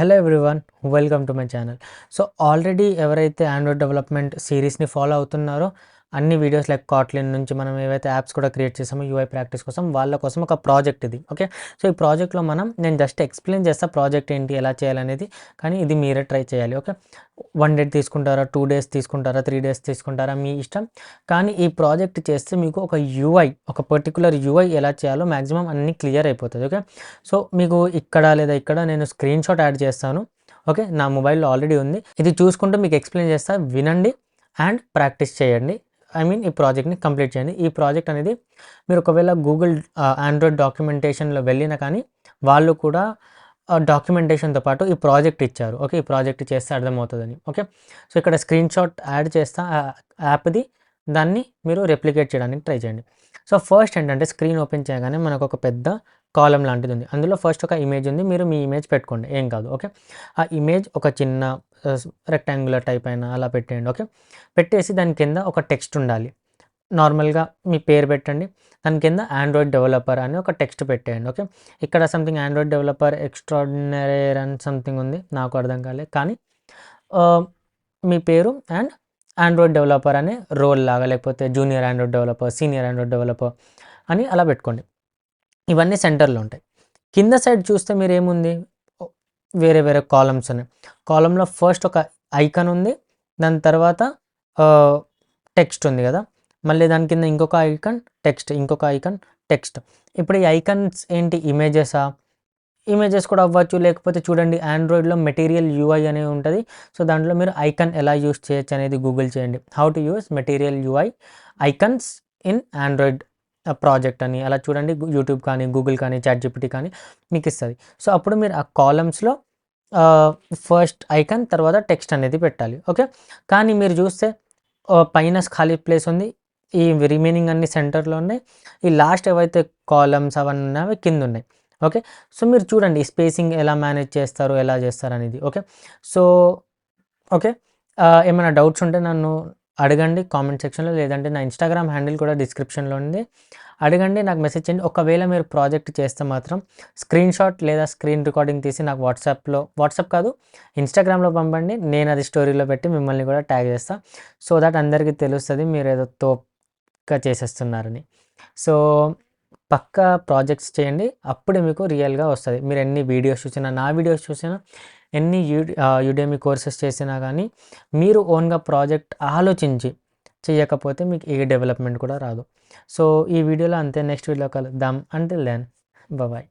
Hello everyone, welcome to my channel. So already ఎవరైతే Android development సిరీస్ని follow అవుతున్నారో అన్ని videos like Kotlin నుంచి మనం ఏవైతే యాప్స్ కూడా క్రియేట్ చేసామో యూఐ ప్రాక్టీస్ కోసం వాళ్ళ కోసం ఒక ప్రాజెక్ట్ ఇది. ఓకే, సో ఈ ప్రాజెక్ట్లో నేను జస్ట్ ఎక్స్ప్లెయిన్ చేస్తా ప్రాజెక్ట్ ఏంటి, ఎలా చేయాలనేది. కానీ ఇది మీరే ట్రై చేయాలి. ఓకే, 1 డే తీసుకుంటారా, 2 డేస్ తీసుకుంటారా, 3 డేస్ తీసుకుంటారా, మీ ఇష్టం. కానీ ఈ ప్రాజెక్ట్ చేస్తే మీకు ఒక పర్టికులర్ యూఐ ఎలా చేయాలో మ్యాక్సిమం అన్నీ క్లియర్ అయిపోతుంది. ఓకే, సో మీకు ఇక్కడ లేదా ఇక్కడ నేను స్క్రీన్ షాట్ యాడ్ చేస్తాను. ఓకే, నా మొబైల్లో ఆల్రెడీ ఉంది. ఇది చూసుకుంటూ మీకు ఎక్స్ప్లెయిన్ చేస్తా, వినండి అండ్ ప్రాక్టీస్ చేయండి. ఈ ప్రాజెక్ట్ని కంప్లీట్ చేయండి. ఈ ప్రాజెక్ట్ అనేది మీరు ఒకవేళ గూగుల్ ఆండ్రాయిడ్ డాక్యుమెంటేషన్లో వెళ్ళినా కానీ వాళ్ళు కూడా డాక్యుమెంటేషన్తో పాటు ఈ ప్రాజెక్ట్ ఇచ్చారు. ఓకే, ఈ ప్రాజెక్ట్ చేస్తే అర్థమవుతుందని. ఓకే, సో ఇక్కడ స్క్రీన్ షాట్ యాడ్ చేస్తా యాప్ది, దాన్ని మీరు రెప్లికేట్ చేయడానికి ట్రై చేయండి. సో ఫస్ట్ ఏంటంటే స్క్రీన్ ఓపెన్ చేయగానే మనకు ఒక పెద్ద కాలం లాంటిది ఉంది. అందులో ఫస్ట్ ఒక ఇమేజ్ ఉంది. మీరు మీ ఇమేజ్ పెట్టుకోండి, ఏం కాదు. ఓకే, ఆ ఇమేజ్ ఒక చిన్న రెక్టాంగులర్ టైప్ అయినా అలా పెట్టేయండి. ఓకే, పెట్టేసి దాని కింద ఒక టెక్స్ట్ ఉండాలి. నార్మల్గా మీ పేరు పెట్టండి, దాని కింద ఆండ్రాయిడ్ డెవలపర్ అని ఒక టెక్స్ట్ పెట్టేయండి. ఓకే, ఇక్కడ సంథింగ్ ఆండ్రాయిడ్ డెవలపర్ ఎక్స్ట్రాడినరీ అని సంథింగ్ ఉంది, నాకు అర్థం కాలేదు. కానీ మీ పేరు అండ్ ఆండ్రాయిడ్ డెవలపర్ అనే రోల్ లాగా, లేకపోతే junior Android developer, senior Android developer అని అలా పెట్టుకోండి. ఇవన్నీ సెంటర్లో ఉంటాయి. కింద సైడ్ చూస్తే మీరు ఏముంది, వేరే వేరే కాలమ్స్ ఉన్నాయి. కాలంలో ఫస్ట్ ఒక ఐకాన్ ఉంది, దాని తర్వాత టెక్స్ట్ ఉంది కదా, మళ్ళీ దాని కింద ఇంకొక ఐకాన్ టెక్స్ట్, ఇంకొక ఐకాన్ టెక్స్ట్. ఇప్పుడు ఈ ఐకాన్స్ ఏంటి, ఇమేజెస్ కూడా అవ్వచ్చు. లేకపోతే చూడండి, ఆండ్రాయిడ్లో మెటీరియల్ యూఐ అనేది ఉంటుంది. సో దాంట్లో మీరు ఐకాన్ ఎలా యూస్ చేయొచ్చు అనేది గూగుల్ చేయండి. How to use material UI icons in Android project అని అలా చూడండి. యూట్యూబ్ కానీ, గూగుల్ కానీ, చాట్‌జిపిటి కానీ మీకు ఇస్తుంది. సో అప్పుడు మీరు ఆ కాలమ్స్లో ఫస్ట్ ఐకాన్ తర్వాత టెక్స్ట్ అనేది పెట్టాలి. ఓకే, కానీ మీరు చూస్తే పైన ఖాళీ ప్లేస్ ఉంది, ఈ రిమైనింగ్ అన్ని సెంటర్లో ఉన్నాయి. ఈ లాస్ట్ ఏవైతే కాలమ్స్ అవన్నీ ఉన్నాయో అవి కింద ఉన్నాయి. ఓకే, సో మీరు చూడండి స్పేసింగ్ ఎలా మేనేజ్ చేస్తారు, ఎలా చేస్తారు అనేది. ఓకే, సో ఓకే, ఏమైనా డౌట్స్ ఉంటే నన్ను అడగండి కామెంట్ సెక్షన్లో, లేదంటే నా ఇన్స్టాగ్రామ్ హ్యాండిల్ కూడా డిస్క్రిప్షన్లో ఉంది, అడగండి, నాకు మెసేజ్ చేయండి. ఒకవేళ మీరు ప్రాజెక్ట్ చేస్తే మాత్రం స్క్రీన్ షాట్ లేదా స్క్రీన్ రికార్డింగ్ తీసి నాకు వాట్సాప్ కాదు ఇన్స్టాగ్రామ్లో పంపండి. నేను అది స్టోరీలో పెట్టి మిమ్మల్ని కూడా ట్యాగ్ చేస్తాను. సో దట్ అందరికీ తెలుస్తుంది మీరు ఏదో తోపుగా చేసేస్తున్నారని. సో పక్కా ప్రాజెక్ట్స్ చేయండి, అప్పుడే మీకు రియల్గా వస్తుంది. మీరు ఎన్ని వీడియోస్ చూసినా, నా వీడియోస్ చూసినా, ఎన్ని యుడెమీ కోర్సెస్ చేసినా కానీ మీరు ఓన్గా ప్రాజెక్ట్ ఆలోచించి చేయకపోతే మీకు ఏ డెవలప్మెంట్ కూడా రాదు. సో ఈ వీడియోలో అంతే, నెక్స్ట్ వీడియోలో కలుద్దాం. Until then bye.